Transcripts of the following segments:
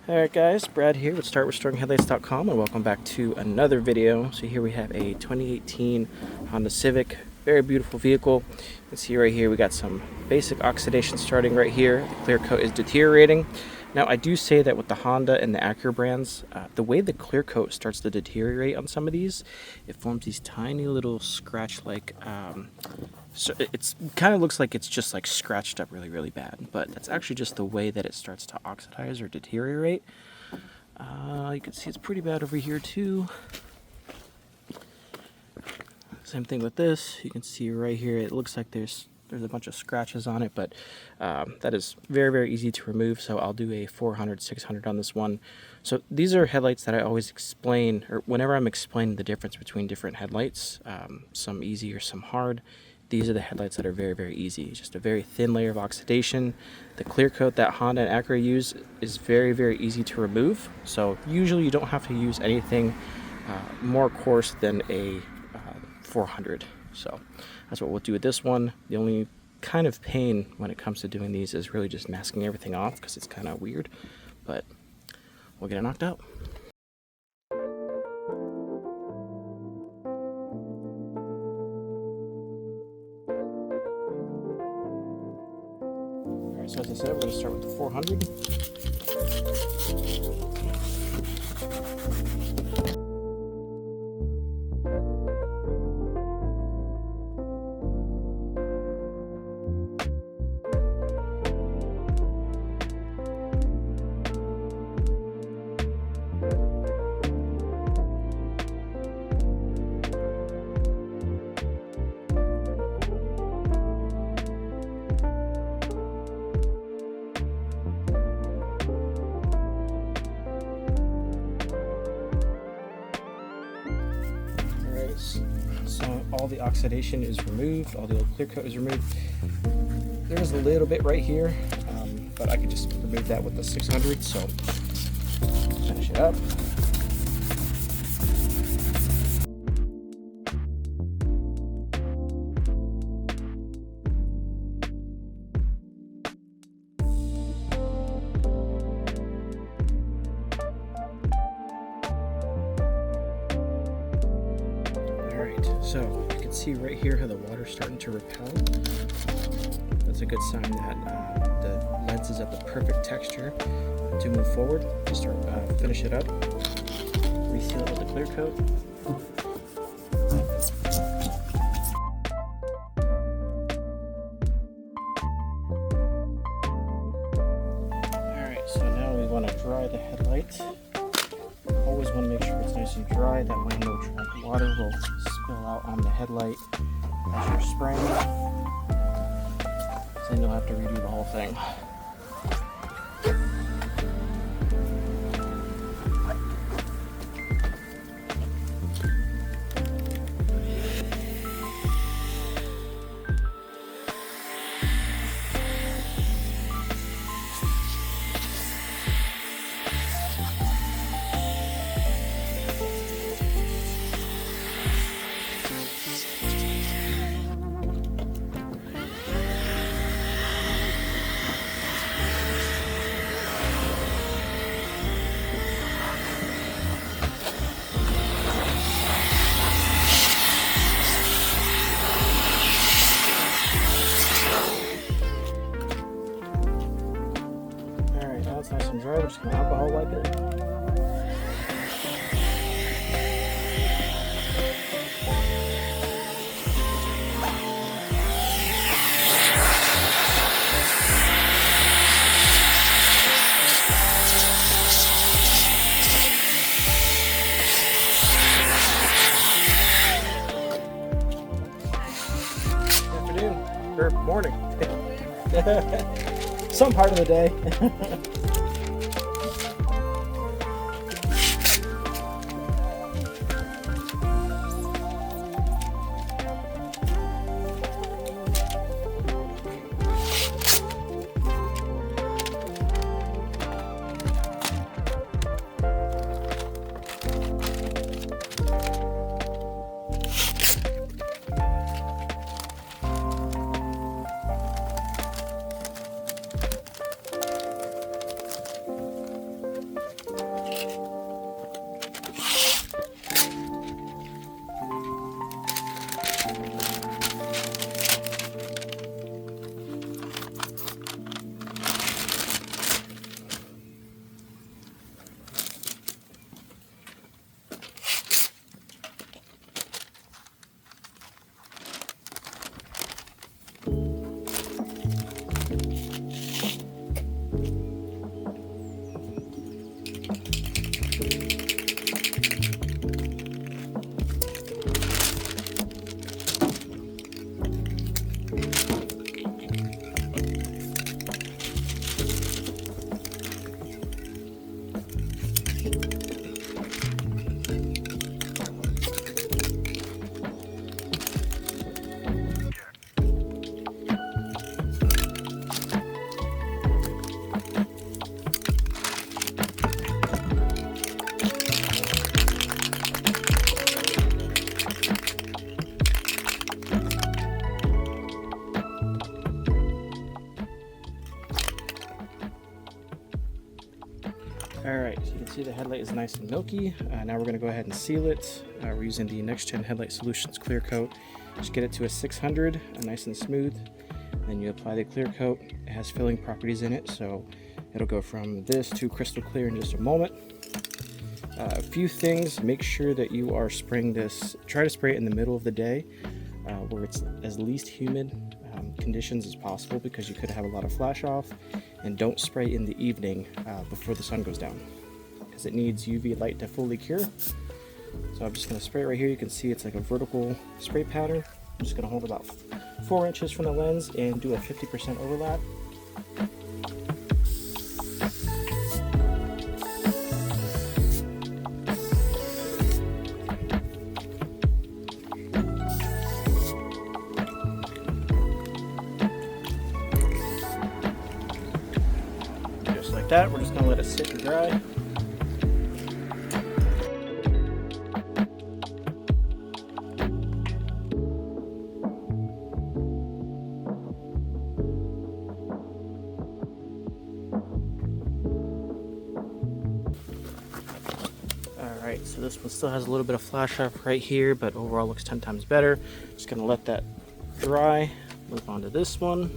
Alright guys, Brad here with StartRestoringHeadlights.com and welcome back to another video. So here we have a 2018 Honda Civic, very beautiful vehicle. You can see right here we got some basic oxidation starting right here. The clear coat is deteriorating. Now I do say that with the Honda and the Acura brands, the way the clear coat starts to deteriorate on some of these, it forms these tiny little scratch-like, so it kind of looks like it's just like scratched up really bad, but that's actually just the way that it starts to oxidize or deteriorate. You can see it's pretty bad over here too. Same thing with this. You can see right here it looks like there's a bunch of scratches on it, but that is very easy to remove, so I'll do a 400 600 on this one. So these are headlights that I always explain, or whenever I'm explaining the difference between different headlights, some easy or some hard. These are the headlights that are very easy. Just a very thin layer of oxidation. The clear coat that Honda and Acura use is very easy to remove, so usually you don't have to use anything more coarse than a 400. So that's what we'll do with this one. The only kind of pain when it comes to doing these is really just masking everything off because it's kind of weird, but we'll get it knocked out. Alright, so as I said, we're going to start with the 400. So all the oxidation is removed, all the old clear coat is removed. There's a little bit right here, but I could just remove that with the 600, so finish it up. So you can see right here how the water's starting to repel. That's a good sign that the lens is at the perfect texture to move forward. Just start finish it up, reseal it with the clear coat. Alright, so now we want to dry the headlight. Always want to make sure it's nice and dry, that way no water will spill out on the headlight as you're spraying it. So then you'll have to redo the whole thing. It's nice and dry. We're just going to alcohol wipe it. Afternoon, or morning. Some part of the day. Alright, so you can see the headlight is nice and milky. Now we're going to go ahead and seal it. We're using the Next Gen Headlight Solutions clear coat. Just get it to a 600, nice and smooth. Then you apply the clear coat. It has filling properties in it, so it'll go from this to crystal clear in just a moment. A few things, make sure that you are spraying this, try to spray it in the middle of the day where it's as least humid conditions as possible, because you could have a lot of flash off. And don't spray in the evening before the sun goes down, because it needs UV light to fully cure. So I'm just going to spray it right here. You can see it's like a vertical spray pattern. I'm just going to hold about 4 inches from the lens and do a 50% overlap. That we're just going to let it sit and dry. Alright, so this one still has a little bit of flash off right here, but overall looks 10 times better. Just going to let that dry. Move on to this one.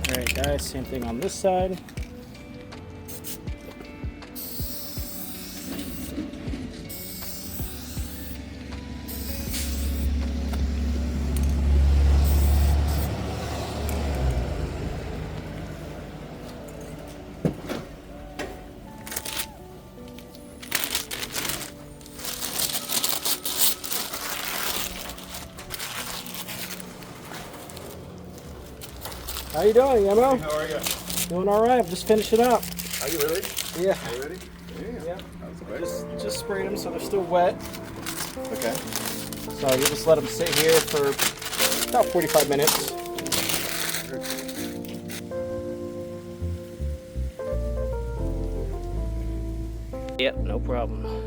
Alright guys, same thing on this side. How you doing, Yamo? How are you? Doing all right. I'm just finishing up. Are you really? Yeah. Are you ready? Yeah. That was quick. Just sprayed them so they're still wet. Okay. So you just let them sit here for about 45 minutes. Yep, no problem.